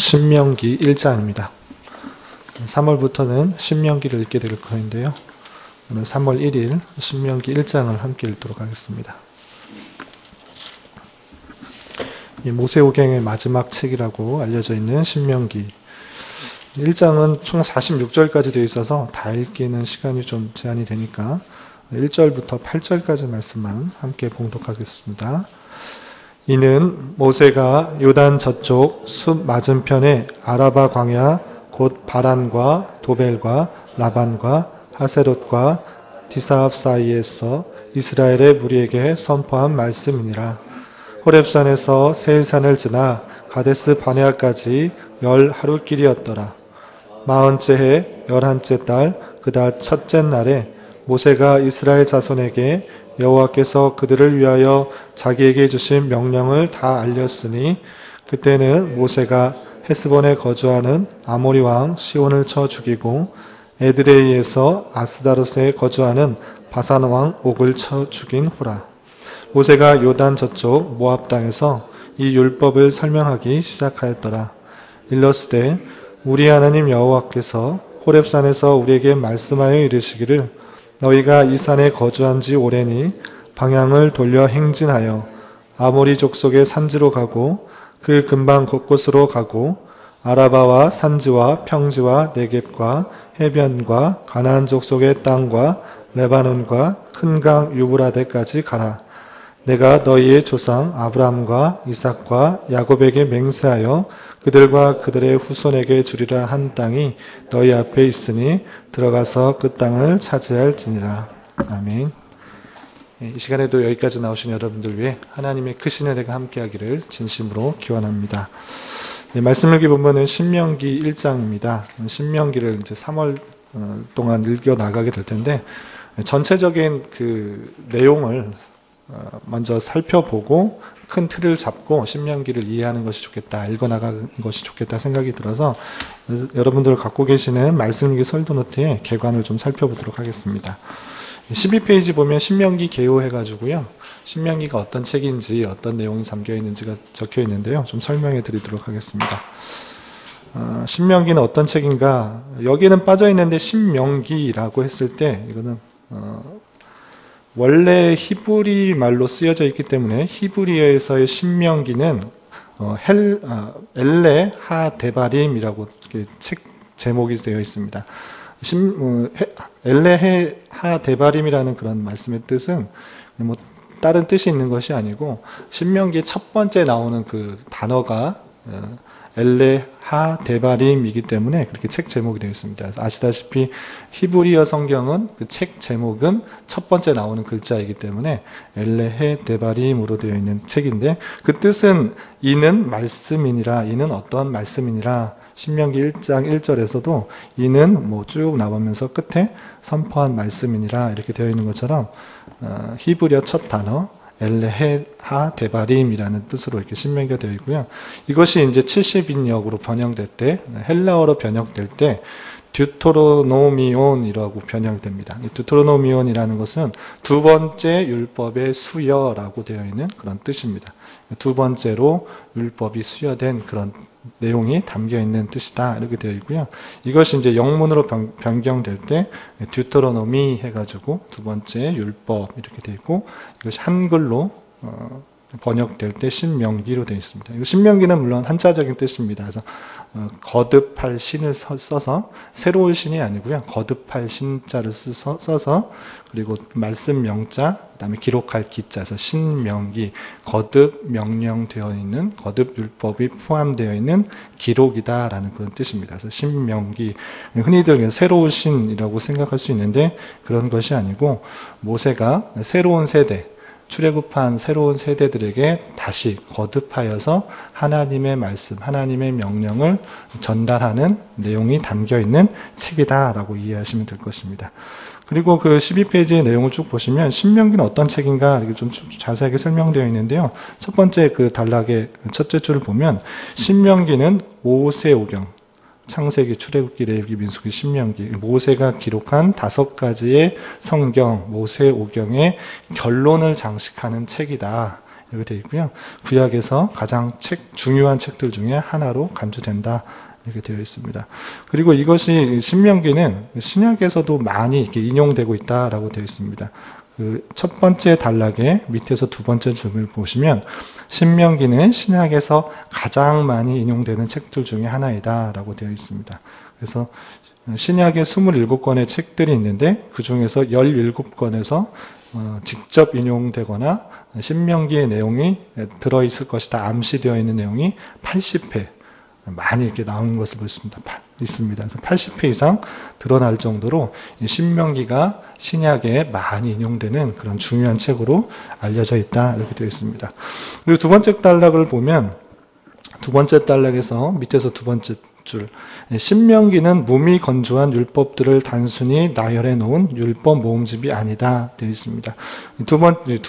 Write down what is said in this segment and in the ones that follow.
신명기 1장입니다. 3월부터는 신명기를 읽게 될 거인데요. 오늘 3월 1일 신명기 1장을 함께 읽도록 하겠습니다. 이 모세오경의 마지막 책이라고 알려져 있는 신명기 1장은 총 46절까지 되어 있어서 다 읽기는 시간이 좀 제한이 되니까 1절부터 8절까지 말씀만 함께 봉독하겠습니다. 이는 모세가 요단 저쪽 숲 맞은편에 아라바 광야 곧 바란과 도벨과 라반과 하세롯과 디사압 사이에서 이스라엘의 무리에게 선포한 말씀이니라. 호렙산에서 세일산을 지나 가데스 바네아까지 10하루길이었더라. 40째 해 11째 달 그달 첫째 날에 모세가 이스라엘 자손에게 여호와께서 그들을 위하여 자기에게 주신 명령을 다 알렸으니 그때는 모세가 헤스본에 거주하는 아모리 왕 시온을 쳐 죽이고 에드레이에서 아스다롯에 거주하는 바산 왕 옥을 쳐 죽인 후라. 모세가 요단 저쪽 모압 땅에서 이 율법을 설명하기 시작하였더라. 일러스되 우리 하나님 여호와께서 호렙산에서 우리에게 말씀하여 이르시기를 너희가 이 산에 거주한 지 오래니 방향을 돌려 행진하여 아모리 족속의 산지로 가고 그 근방 곳곳으로 가고 아라바와 산지와 평지와 네겝과 해변과 가나안 족속의 땅과 레바논과 큰 강 유브라데까지 가라. 내가 너희의 조상 아브라함과 이삭과 야곱에게 맹세하여 그들과 그들의 후손에게 주리라 한 땅이 너희 앞에 있으니 들어가서 그 땅을 차지할지니라. 아멘. 이 시간에도 여기까지 나오신 여러분들 위해 하나님의 크신 은혜가 함께하기를 진심으로 기원합니다. 말씀 읽기 본문은 신명기 1장입니다. 신명기를 이제 3월 동안 읽어 나가게 될 텐데 전체적인 그 내용을 먼저 살펴보고 큰 틀을 잡고 신명기를 이해하는 것이 좋겠다, 읽어나가는 것이 좋겠다 생각이 들어서 여러분들 갖고 계시는 말씀일기 설도노트에 개관을 좀 살펴보도록 하겠습니다. 12페이지 보면 신명기 개요 해가지고요. 신명기가 어떤 책인지 어떤 내용이 담겨 있는지가 적혀 있는데요. 좀 설명해 드리도록 하겠습니다. 신명기는 어떤 책인가? 여기는 빠져 있는데 신명기라고 했을 때 이거는 원래 히브리 말로 쓰여져 있기 때문에 히브리어에서의 신명기는 엘레 하 데바림이라고 책 제목이 되어 있습니다. 엘레 하 데바림이라는 그런 말씀의 뜻은 뭐 다른 뜻이 있는 것이 아니고 신명기의 첫 번째 나오는 그 단어가 엘레 하 데바림이기 때문에 그렇게 책 제목이 되어 있습니다. 그래서 아시다시피 히브리어 성경은 그 책 제목은 첫 번째 나오는 글자이기 때문에 엘레 해 데바림으로 되어 있는 책인데 그 뜻은 이는 말씀이니라. 이는 어떤 말씀이니라. 신명기 1장 1절에서도 이는 뭐 쭉 나오면서 끝에 선포한 말씀이니라 이렇게 되어 있는 것처럼 히브리어 첫 단어 엘레하 데바림이라는 뜻으로 이렇게 신명기가 되어 있고요. 이것이 이제 70인역으로 번역될 때, 헬라어로 번역될 때 듀토로노미온이라고 번역됩니다. 이 듀토로노미온이라는 것은 두 번째 율법의 수여라고 되어 있는 그런 뜻입니다. 두 번째로 율법이 수여된 그런 내용이 담겨 있는 뜻이다 이렇게 되어 있고요. 이것이 이제 영문으로 변경될 때 듀토로노미 해가지고 두 번째 율법 이렇게 되어 있고 이것이 한글로 번역될 때 신명기로 되어 있습니다. 신명기는 물론 한자적인 뜻입니다. 그래서 거듭할 신을 써서 새로운 신이 아니고요. 거듭할 신자를 써서 그리고 말씀 명자 그다음에 기록할 기자에서 신명기 거듭 명령되어 있는 거듭 율법이 포함되어 있는 기록이다라는 그런 뜻입니다. 그래서 신명기 흔히들 새로운 신이라고 생각할 수 있는데 그런 것이 아니고 모세가 새로운 세대 출애굽한 새로운 세대들에게 다시 거듭하여서 하나님의 말씀, 하나님의 명령을 전달하는 내용이 담겨있는 책이다라고 이해하시면 될 것입니다. 그리고 그 12페이지의 내용을 쭉 보시면 신명기는 어떤 책인가 이렇게 좀 자세하게 설명되어 있는데요. 첫 번째 그 단락의 첫째 줄을 보면 신명기는 모세오경, 창세기, 출애굽기, 레위기, 민수기, 신명기, 모세가 기록한 5가지의 성경, 모세오경의 결론을 장식하는 책이다. 이렇게 되어 있고요. 구약에서 가장 중요한 책들 중에 하나로 간주된다. 이렇게 되어 있습니다. 그리고 이것이 신명기는 신약에서도 많이 이렇게 인용되고 있다라고 되어 있습니다. 그 첫 번째 단락의 밑에서 두 번째 줄을 보시면 신명기는 신약에서 가장 많이 인용되는 책들 중에 하나이다라고 되어 있습니다. 그래서 신약에 27권의 책들이 있는데 그 중에서 17권에서 직접 인용되거나 신명기의 내용이 들어있을 것이다 암시되어 있는 내용이 80회 많이 이렇게 나오는 것을 볼 수 있습니다. 그래서 80회 이상 드러날 정도로 신명기가 신약에 많이 인용되는 그런 중요한 책으로 알려져 있다 이렇게 되어 있습니다. 그리고 두 번째 단락을 보면 두 번째 단락에서 밑에서 두 번째 줄 신명기는 몸이 건조한 율법들을 단순히 나열해 놓은 율법 모음집이 아니다 되어 있습니다. 두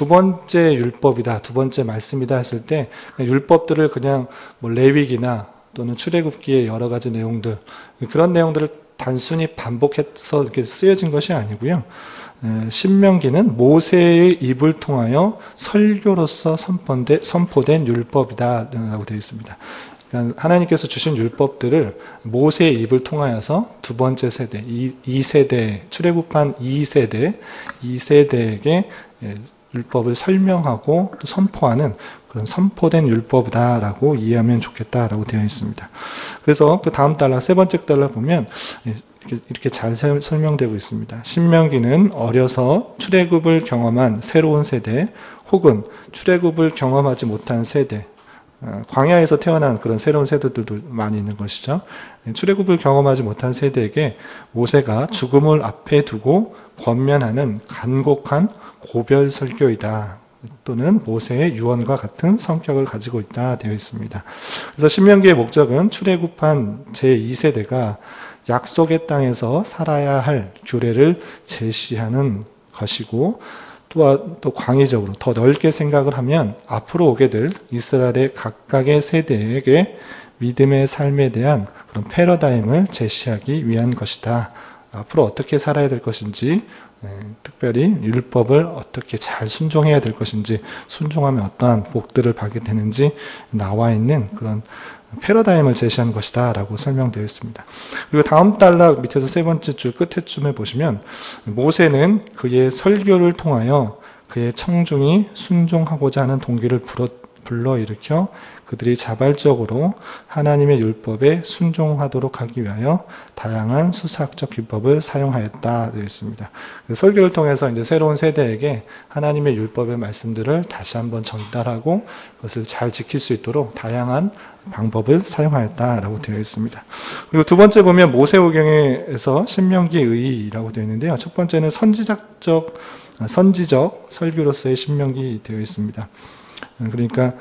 번째 율법이다, 두 번째 말씀이다 했을 때 율법들을 그냥 뭐 레위기나 또는 출애굽기의 여러 가지 내용들 그런 내용들을 단순히 반복해서 이렇게 쓰여진 것이 아니고요. 신명기는 모세의 입을 통하여 설교로서 선포된 율법이다라고 되어 있습니다. 그러니까 하나님께서 주신 율법들을 모세의 입을 통하여서 두 번째 세대, 2세대, 출애굽한 2세대에게 율법을 설명하고 또 선포하는 그런 선포된 율법이다라고 이해하면 좋겠다라고 되어 있습니다. 그래서 그 다음 단락, 세 번째 단락 보면 이렇게 잘 설명되고 있습니다. 신명기는 어려서 출애굽을 경험한 새로운 세대 혹은 출애굽을 경험하지 못한 세대, 광야에서 태어난 그런 새로운 세대들도 많이 있는 것이죠. 출애굽을 경험하지 못한 세대에게 모세가 죽음을 앞에 두고 권면하는 간곡한 고별 설교이다. 또는 모세의 유언과 같은 성격을 가지고 있다 되어 있습니다. 그래서 신명기의 목적은 출애굽한 제2세대가 약속의 땅에서 살아야 할 규례를 제시하는 것이고 또 광의적으로 더 넓게 생각을 하면 앞으로 오게 될 이스라엘의 각각의 세대에게 믿음의 삶에 대한 그런 패러다임을 제시하기 위한 것이다. 앞으로 어떻게 살아야 될 것인지 특별히 율법을 어떻게 잘 순종해야 될 것인지 순종하면 어떠한 복들을 받게 되는지 나와 있는 그런 패러다임을 제시하는 것이다 라고 설명되어 있습니다. 그리고 다음 단락 밑에서 세 번째 줄 끝에쯤에 보시면 모세는 그의 설교를 통하여 그의 청중이 순종하고자 하는 동기를 불러일으켜 그들이 자발적으로 하나님의 율법에 순종하도록 하기 위하여 다양한 수사학적 기법을 사용하였다 되어 있습니다. 설교를 통해서 이제 새로운 세대에게 하나님의 율법의 말씀들을 다시 한번 전달하고 그것을 잘 지킬 수 있도록 다양한 방법을 사용하였다라고 되어 있습니다. 그리고 두 번째 보면 모세오경에서 신명기의 의의라고 되어 있는데요. 첫 번째는 선지적 설교로서의 신명기 되어 있습니다. 그러니까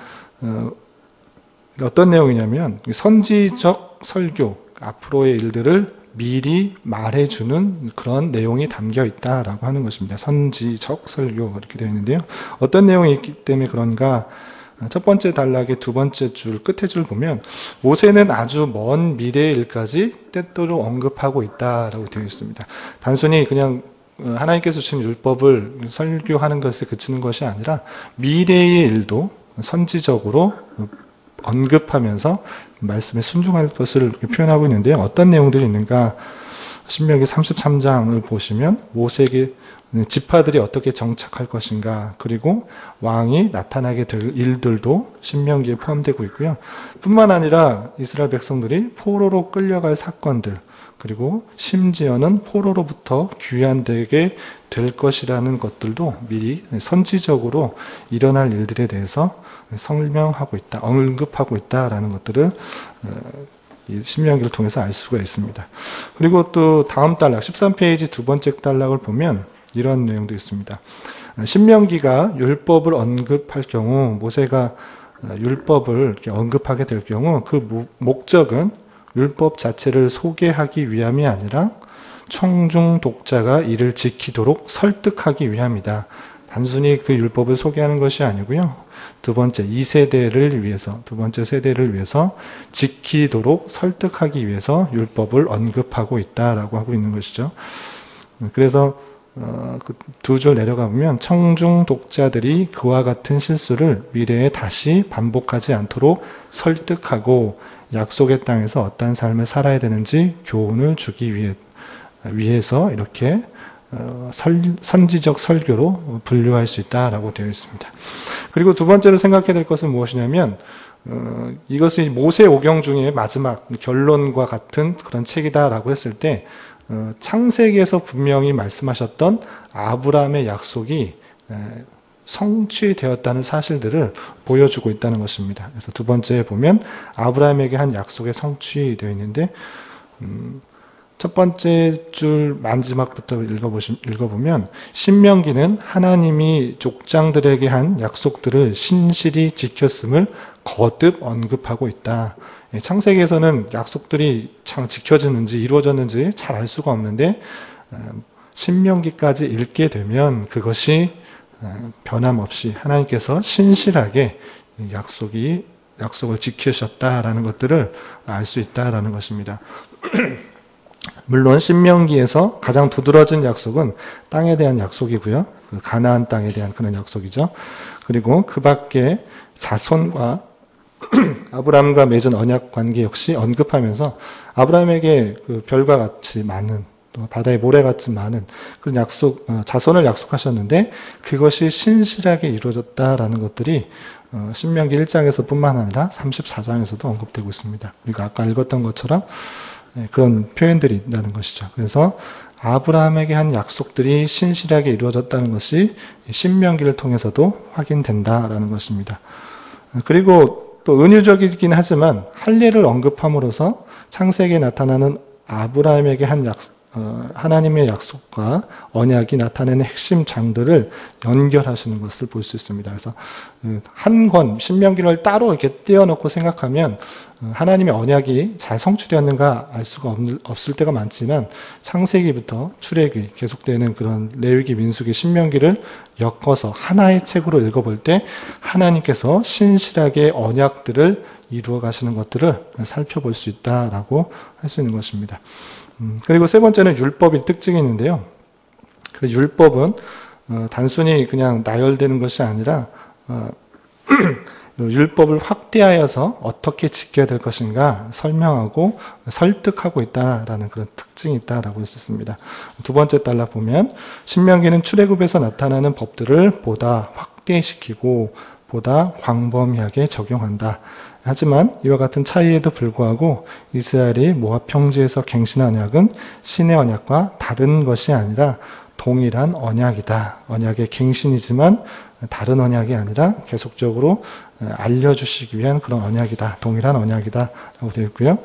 어떤 내용이냐면 선지적 설교, 앞으로의 일들을 미리 말해주는 그런 내용이 담겨 있다라고 하는 것입니다. 선지적 설교 이렇게 되어 있는데요. 어떤 내용이 있기 때문에 그런가? 첫 번째 단락의 두 번째 줄 끝에 줄 보면 모세는 아주 먼 미래의 일까지 때때로 언급하고 있다라고 되어 있습니다. 단순히 그냥 하나님께서 주신 율법을 설교하는 것에 그치는 것이 아니라 미래의 일도 선지적으로 언급하면서 말씀에 순종할 것을 표현하고 있는데요. 어떤 내용들이 있는가? 신명기 33장을 보시면 모세에게 지파들이 어떻게 정착할 것인가, 그리고 왕이 나타나게 될 일들도 신명기에 포함되고 있고요. 뿐만 아니라 이스라엘 백성들이 포로로 끌려갈 사건들, 그리고 심지어는 포로로부터 귀환되게 될 것이라는 것들도 미리 선지적으로 일어날 일들에 대해서 설명하고 있다, 언급하고 있다라는 것들을 이 신명기를 통해서 알 수가 있습니다. 그리고 또 다음 단락 13페이지 두 번째 단락을 보면 이런 내용도 있습니다. 신명기가 율법을 언급할 경우, 모세가 율법을 이렇게 언급하게 될 경우 그 목적은 율법 자체를 소개하기 위함이 아니라 청중 독자가 이를 지키도록 설득하기 위함이다. 단순히 그 율법을 소개하는 것이 아니고요. 두 번째 2세대를 위해서, 두 번째 세대를 위해서 지키도록 설득하기 위해서 율법을 언급하고 있다라고 하고 있는 것이죠. 그래서 그 두 줄 내려가 보면 청중 독자들이 그와 같은 실수를 미래에 다시 반복하지 않도록 설득하고 약속의 땅에서 어떠한 삶을 살아야 되는지 교훈을 주기 위해서 이렇게 선지적 설교로 분류할 수 있다라고 되어 있습니다. 그리고 두 번째로 생각해야 될 것은 무엇이냐면 이것이 모세오경 중에 마지막 결론과 같은 그런 책이다라고 했을 때 창세기에서 분명히 말씀하셨던 아브라함의 약속이 성취되었다는 사실들을 보여주고 있다는 것입니다. 그래서 두 번째에 보면 아브라함에게 한 약속이 성취되어 있는데 첫 번째 줄 마지막부터 읽어보면 신명기는 하나님이 족장들에게 한 약속들을 신실히 지켰음을 거듭 언급하고 있다. 창세기에서는 약속들이 참 지켜지는지 이루어졌는지 잘 알 수가 없는데 신명기까지 읽게 되면 그것이 변함없이 하나님께서 신실하게 약속을 지키셨다라는 것들을 알 수 있다라는 것입니다. 물론 신명기에서 가장 두드러진 약속은 땅에 대한 약속이고요. 그 가나안 땅에 대한 그런 약속이죠. 그리고 그 밖에 자손과 아브라함과 맺은 언약 관계 역시 언급하면서 아브라함에게 그 별과 같이 많은 또 바다의 모래같이 많은 그런 자손을 약속하셨는데 그것이 신실하게 이루어졌다라는 것들이 신명기 1장에서 뿐만 아니라 34장에서도 언급되고 있습니다. 우리가 아까 읽었던 것처럼 그런 표현들이 있다는 것이죠. 그래서 아브라함에게 한 약속들이 신실하게 이루어졌다는 것이 신명기를 통해서도 확인된다라는 것입니다. 그리고 또 은유적이긴 하지만 할례를 언급함으로써 창세기에 나타나는 아브라함에게 한 하나님의 약속과 언약이 나타내는 핵심 장들을 연결하시는 것을 볼 수 있습니다. 그래서 한 권, 신명기를 따로 이렇게 떼어놓고 생각하면 하나님의 언약이 잘 성취되었는가 알 수가 없을 때가 많지만 창세기부터 출애굽기 계속되는 그런 레위기, 민수기, 신명기를 엮어서 하나의 책으로 읽어볼 때 하나님께서 신실하게 언약들을 이루어 가시는 것들을 살펴볼 수 있다라고 할 수 있는 것입니다. 그리고 세 번째는 율법의 특징이 있는데요. 그 율법은 단순히 그냥 나열되는 것이 아니라 율법을 확대하여서 어떻게 지켜야 될 것인가 설명하고 설득하고 있다라는 그런 특징이 있다라고 할 수 있습니다. 두 번째 달라 보면 신명기는 출애굽에서 나타나는 법들을 보다 확대시키고 보다 광범위하게 적용한다. 하지만 이와 같은 차이에도 불구하고 이스라엘이 모압 평지에서 갱신한 언약은 신의 언약과 다른 것이 아니라 동일한 언약이다. 언약의 갱신이지만 다른 언약이 아니라 계속적으로 알려주시기 위한 그런 언약이다. 동일한 언약이다. 라고 되어 있고요.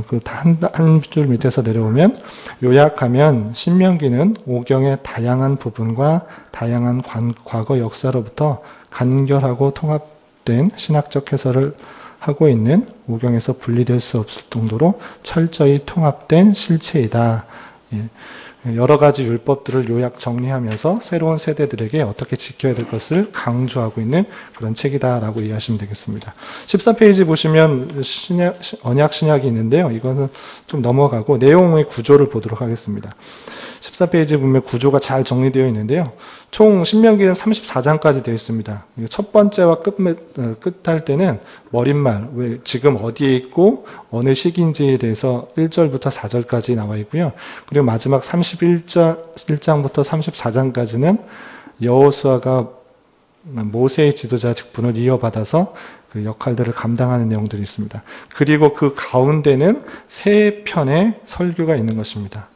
그 한 줄 밑에서 내려오면 요약하면 신명기는 오경의 다양한 부분과 다양한 과거 역사로부터 간결하고 통합된 신학적 해설을 하고 있는 오경에서 분리될 수 없을 정도로 철저히 통합된 실체이다. 여러 가지 율법들을 요약 정리하면서 새로운 세대들에게 어떻게 지켜야 될 것을 강조하고 있는 그런 책이다라고 이해하시면 되겠습니다. 14페이지 보시면 언약 신약이 있는데요. 이것은 좀 넘어가고 내용의 구조를 보도록 하겠습니다. 14페이지 보면 구조가 잘 정리되어 있는데요. 총 신명기는 34장까지 되어 있습니다. 첫 번째와 끝할 때는 머릿말, 왜 지금 어디에 있고 어느 시기인지에 대해서 1절부터 4절까지 나와 있고요. 그리고 마지막 31장부터 34장까지는 여호수아가 모세의 지도자 직분을 이어받아서 그 역할들을 감당하는 내용들이 있습니다. 그리고 그 가운데는 세 편의 설교가 있는 것입니다.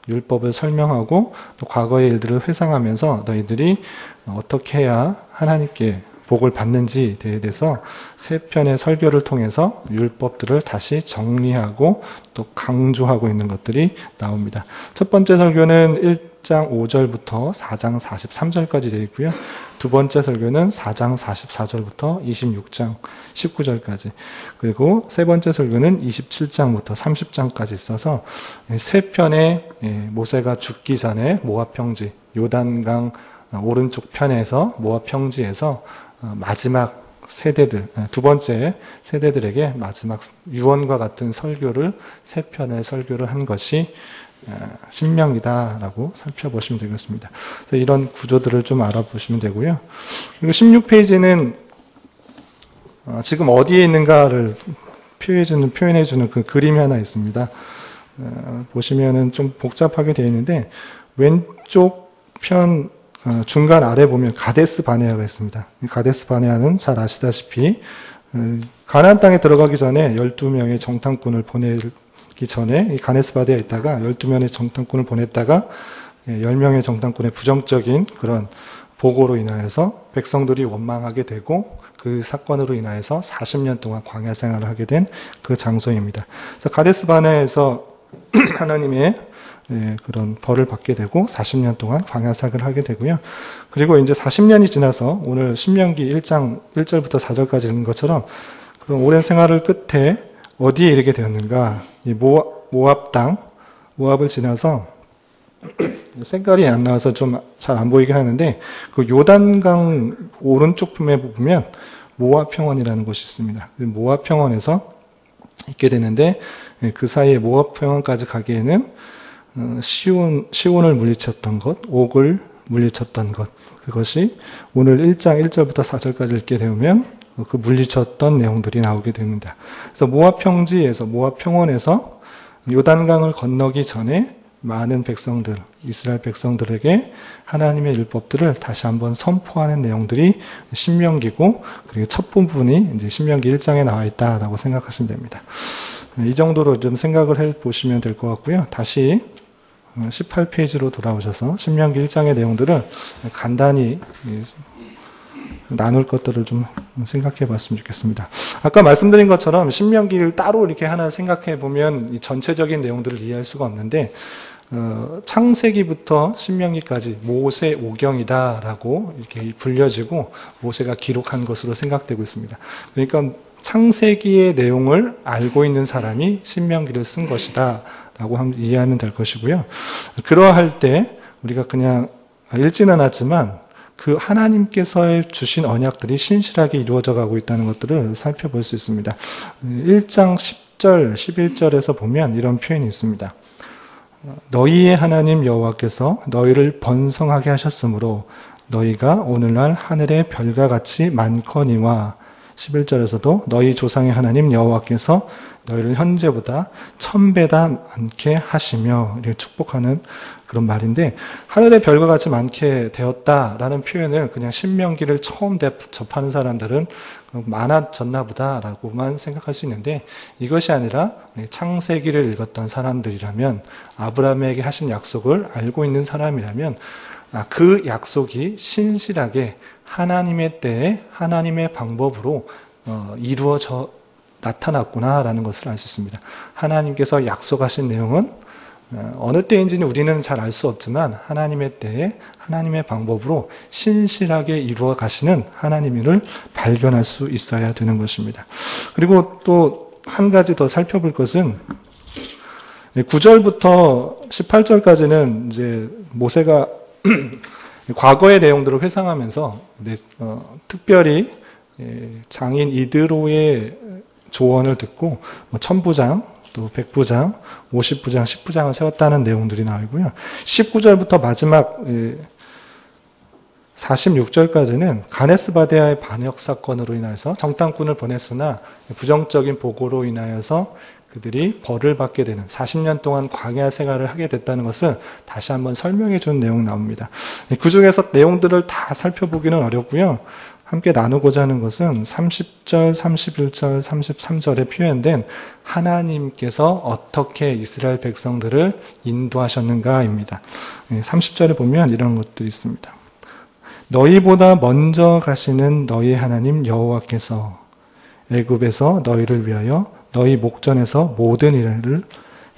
율법을 설명하고 또 과거의 일들을 회상하면서 너희들이 어떻게 해야 하나님께 복을 받는지에 대해서 세 편의 설교를 통해서 율법들을 다시 정리하고 또 강조하고 있는 것들이 나옵니다. 첫 번째 설교는 1장 5절부터 4장 43절까지 되어 있고요. 두 번째 설교는 4장 44절부터 26장 19절까지, 그리고 세 번째 설교는 27장부터 30장까지 있어서 세 편의 모세가 죽기 전에 모압 평지, 요단강 오른쪽 편에서 모압 평지에서 마지막 세대들, 두 번째 세대들에게 마지막 유언과 같은 설교를 세 편의 설교를 한 것이 신명기다라고 살펴보시면 되겠습니다. 그래서 이런 구조들을 좀 알아보시면 되고요. 그리고 16페이지는 지금 어디에 있는가를 표현해주는 그 그림이 하나 있습니다. 보시면은 좀 복잡하게 되어 있는데 왼쪽 편 중간 아래 보면 가데스 바네아가 있습니다. 가데스 바네아는 잘 아시다시피 가나안 땅에 들어가기 전에 12명의 정탐꾼을 보내기 전에 이 가데스 바네아에 있다가 12명의 정탐꾼을 보냈다가 10명의 정탐꾼의 부정적인 그런 보고로 인하여서 백성들이 원망하게 되고 그 사건으로 인하여서 40년 동안 광야 생활을 하게 된 그 장소입니다. 그래서 가데스 바네아에서 하나님의 그런 벌을 받게 되고 40년 동안 광야 생활을 하게 되고요. 그리고 이제 40년이 지나서 오늘 신명기 1장 1절부터 4절까지 읽는 것처럼 그런 오랜 생활을 끝에 어디에 이르게 되었는가? 이 모압 땅, 모압을 지나서 색깔이 안 나와서 좀 잘 안 보이긴 하는데 그 요단강 오른쪽 품에 보면 모압 평원이라는 곳이 있습니다. 모압 평원에서 있게 되는데 그 사이에 모압 평원까지 가기에는 시온을 물리쳤던 것, 옥을 물리쳤던 것, 그것이 오늘 1장 1절부터 4절까지 읽게 되면 그 물리쳤던 내용들이 나오게 됩니다. 그래서 모압 평지에서, 모압 평원에서 요단강을 건너기 전에 많은 백성들, 이스라엘 백성들에게 하나님의 율법들을 다시 한번 선포하는 내용들이 신명기고, 그리고 첫 부분이 이제 신명기 1장에 나와 있다라고 생각하시면 됩니다. 이 정도로 좀 생각을 해 보시면 될 것 같고요. 다시 18페이지로 돌아오셔서 신명기 1장의 내용들을 간단히 나눌 것들을 좀 생각해 봤으면 좋겠습니다. 아까 말씀드린 것처럼 신명기를 따로 이렇게 하나 생각해 보면 이 전체적인 내용들을 이해할 수가 없는데, 창세기부터 신명기까지 모세 오경이다라고 이렇게 불려지고 모세가 기록한 것으로 생각되고 있습니다. 그러니까 창세기의 내용을 알고 있는 사람이 신명기를 쓴 것이다 라고 이해하면 될 것이고요. 그러할 때 우리가 그냥 읽지는 않았지만 그 하나님께서 주신 언약들이 신실하게 이루어져 가고 있다는 것들을 살펴볼 수 있습니다. 1장 10절, 11절에서 보면 이런 표현이 있습니다. 너희의 하나님 여호와께서 너희를 번성하게 하셨으므로 너희가 오늘날 하늘의 별과 같이 많거니와, 11절에서도 너희 조상의 하나님 여호와께서 너희를 현재보다 1000배다 많게 하시며, 이렇게 축복하는 그런 말인데, 하늘의 별과 같이 많게 되었다라는 표현을 그냥 신명기를 처음 접하는 사람들은 많아졌나 보다라고만 생각할 수 있는데, 이것이 아니라 창세기를 읽었던 사람들이라면, 아브라함에게 하신 약속을 알고 있는 사람이라면 그 약속이 신실하게 하나님의 때에 하나님의 방법으로 이루어져 나타났구나라는 것을 알 수 있습니다. 하나님께서 약속하신 내용은 어느 때인지는 우리는 잘 알 수 없지만 하나님의 때에 하나님의 방법으로 신실하게 이루어 가시는 하나님을 발견할 수 있어야 되는 것입니다. 그리고 또 한 가지 더 살펴볼 것은 9절부터 18절까지는 이제 모세가 과거의 내용들을 회상하면서 특별히 장인 이드로의 조언을 듣고 천부장, 또 백부장, 50부장, 10부장을 세웠다는 내용들이 나오고요. 19절부터 마지막 46절까지는 가데스 바네아의 반역 사건으로 인해서 정탐꾼을 보냈으나 부정적인 보고로 인하여서 그들이 벌을 받게 되는 40년 동안 광야 생활을 하게 됐다는 것을 다시 한번 설명해 준 내용이 나옵니다. 그 중에서 내용들을 다 살펴보기는 어렵고요. 함께 나누고자 하는 것은 30절, 31절, 33절에 표현된 하나님께서 어떻게 이스라엘 백성들을 인도하셨는가입니다. 30절에 보면 이런 것들이 있습니다. 너희보다 먼저 가시는 너희 하나님 여호와께서 애굽에서 너희를 위하여 너희 목전에서 모든 일을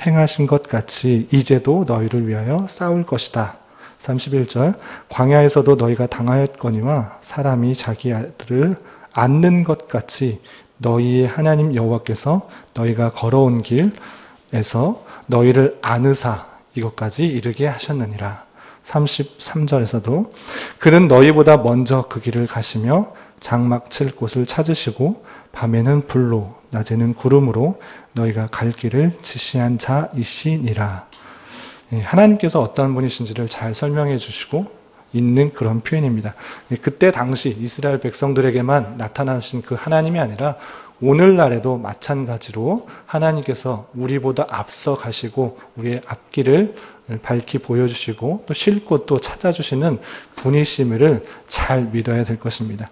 행하신 것 같이 이제도 너희를 위하여 싸울 것이다. 31절, 광야에서도 너희가 당하였거니와 사람이 자기 아들을 안는 것 같이 너희의 하나님 여호와께서 너희가 걸어온 길에서 너희를 안으사 이것까지 이르게 하셨느니라. 33절에서도 그는 너희보다 먼저 그 길을 가시며 장막 칠 곳을 찾으시고 밤에는 불로 낮에는 구름으로 너희가 갈 길을 지시한 자이시니라. 하나님께서 어떤 분이신지를 잘 설명해 주시고 있는 그런 표현입니다. 그때 당시 이스라엘 백성들에게만 나타나신 그 하나님이 아니라 오늘날에도 마찬가지로 하나님께서 우리보다 앞서 가시고 우리의 앞길을 밝히 보여주시고 또 쉴 곳도 찾아주시는 분이심을 잘 믿어야 될 것입니다.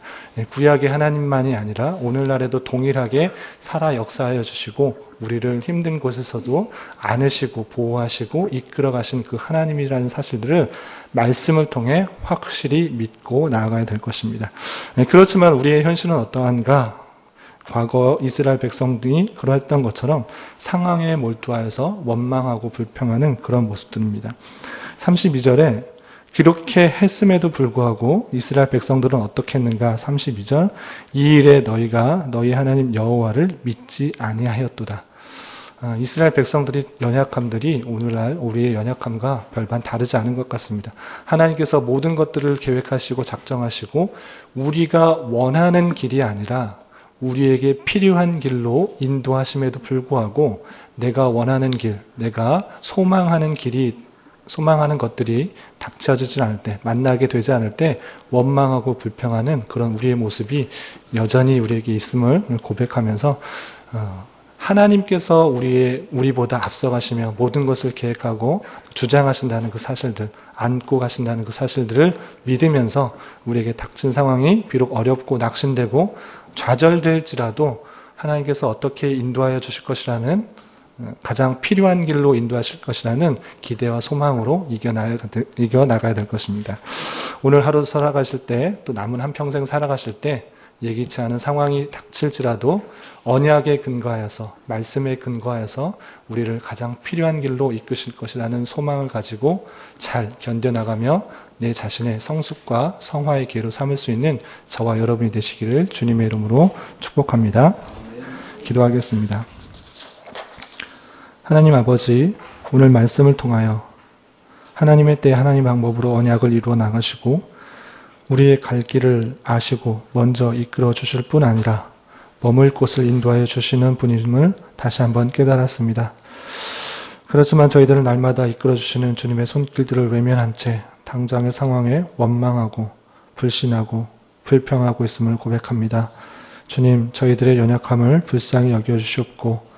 구약의 하나님만이 아니라 오늘날에도 동일하게 살아 역사하여 주시고 우리를 힘든 곳에서도 안으시고 보호하시고 이끌어 가신 그 하나님이라는 사실들을 말씀을 통해 확실히 믿고 나아가야 될 것입니다. 그렇지만 우리의 현실은 어떠한가? 과거 이스라엘 백성들이 그러했던 것처럼 상황에 몰두하여서 원망하고 불평하는 그런 모습들입니다. 32절에 그렇게 했음에도 불구하고 이스라엘 백성들은 어떻게 했는가? 32절 이 일에 너희가 너희 하나님 여호와를 믿지 아니하였도다. 이스라엘 백성들이 연약함들이 오늘날 우리의 연약함과 별반 다르지 않은 것 같습니다. 하나님께서 모든 것들을 계획하시고 작정하시고 우리가 원하는 길이 아니라 우리에게 필요한 길로 인도하심에도 불구하고 내가 원하는 길, 내가 소망하는 것들이 닥쳐지지 않을 때, 만나게 되지 않을 때 원망하고 불평하는 그런 우리의 모습이 여전히 우리에게 있음을 고백하면서 하나님께서 우리보다 앞서가시며 모든 것을 계획하고 주장하신다는 그 사실들, 안고 가신다는 그 사실들을 믿으면서 우리에게 닥친 상황이 비록 어렵고 낙심되고 좌절될지라도 하나님께서 어떻게 인도하여 주실 것이라는 가장 필요한 길로 인도하실 것이라는 기대와 소망으로 이겨나가야 될 것입니다. 오늘 하루 살아가실 때 또 남은 한평생 살아가실 때 예기치 않은 상황이 닥칠지라도 언약에 근거하여서 말씀에 근거하여서 우리를 가장 필요한 길로 이끄실 것이라는 소망을 가지고 잘 견뎌나가며 내 자신의 성숙과 성화의 기회로 삼을 수 있는 저와 여러분이 되시기를 주님의 이름으로 축복합니다. 기도하겠습니다. 하나님 아버지, 오늘 말씀을 통하여 하나님의 때 하나님 방법으로 언약을 이루어 나가시고 우리의 갈 길을 아시고 먼저 이끌어 주실 뿐 아니라 머물 곳을 인도하여 주시는 분임을 다시 한번 깨달았습니다. 그렇지만 저희들은 날마다 이끌어 주시는 주님의 손길들을 외면한 채 당장의 상황에 원망하고 불신하고 불평하고 있음을 고백합니다. 주님, 저희들의 연약함을 불쌍히 여겨주시옵고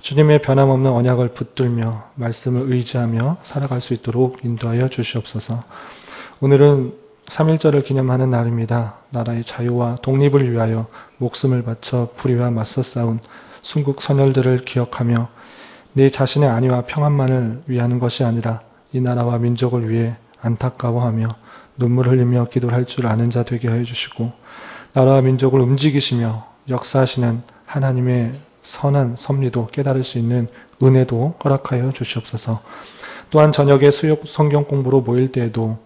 주님의 변함없는 언약을 붙들며 말씀을 의지하며 살아갈 수 있도록 인도하여 주시옵소서. 오늘은 3.1절을 기념하는 날입니다. 나라의 자유와 독립을 위하여 목숨을 바쳐 불의와 맞서 싸운 순국 선열들을 기억하며 내 자신의 안위와 평안만을 위하는 것이 아니라 이 나라와 민족을 위해 안타까워하며 눈물 흘리며 기도를 할 줄 아는 자 되게 하여 주시고 나라와 민족을 움직이시며 역사하시는 하나님의 선한 섭리도 깨달을 수 있는 은혜도 허락하여 주시옵소서. 또한 저녁에 수요 성경 공부로 모일 때에도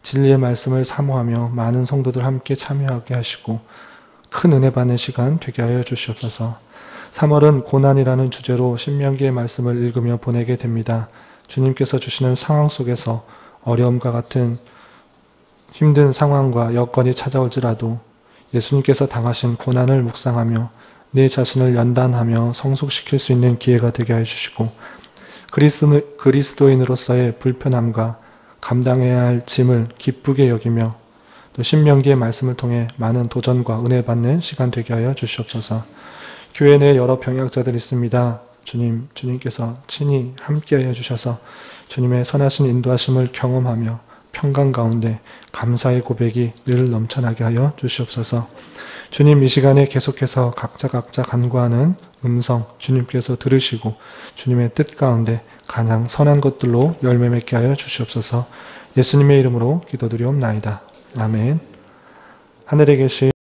진리의 말씀을 사모하며 많은 성도들 함께 참여하게 하시고 큰 은혜 받는 시간 되게 하여 주시옵소서. 3월은 고난이라는 주제로 신명기의 말씀을 읽으며 보내게 됩니다. 주님께서 주시는 상황 속에서 어려움과 같은 힘든 상황과 여건이 찾아올지라도 예수님께서 당하신 고난을 묵상하며 내 자신을 연단하며 성숙시킬 수 있는 기회가 되게 해주시고 그리스도인으로서의 불편함과 감당해야 할 짐을 기쁘게 여기며 또 신명기의 말씀을 통해 많은 도전과 은혜 받는 시간 되게 하여 주시옵소서. 교회 내에 여러 병약자들이 있습니다. 주님께서 친히 함께하여 주셔서 주님의 선하신 인도하심을 경험하며 평강 가운데 감사의 고백이 늘 넘쳐나게 하여 주시옵소서. 주님, 이 시간에 계속해서 각자 간구하는 음성 주님께서 들으시고 주님의 뜻 가운데 가장 선한 것들로 열매 맺게 하여 주시옵소서. 예수님의 이름으로 기도드리옵나이다. 아멘. 하늘에 계신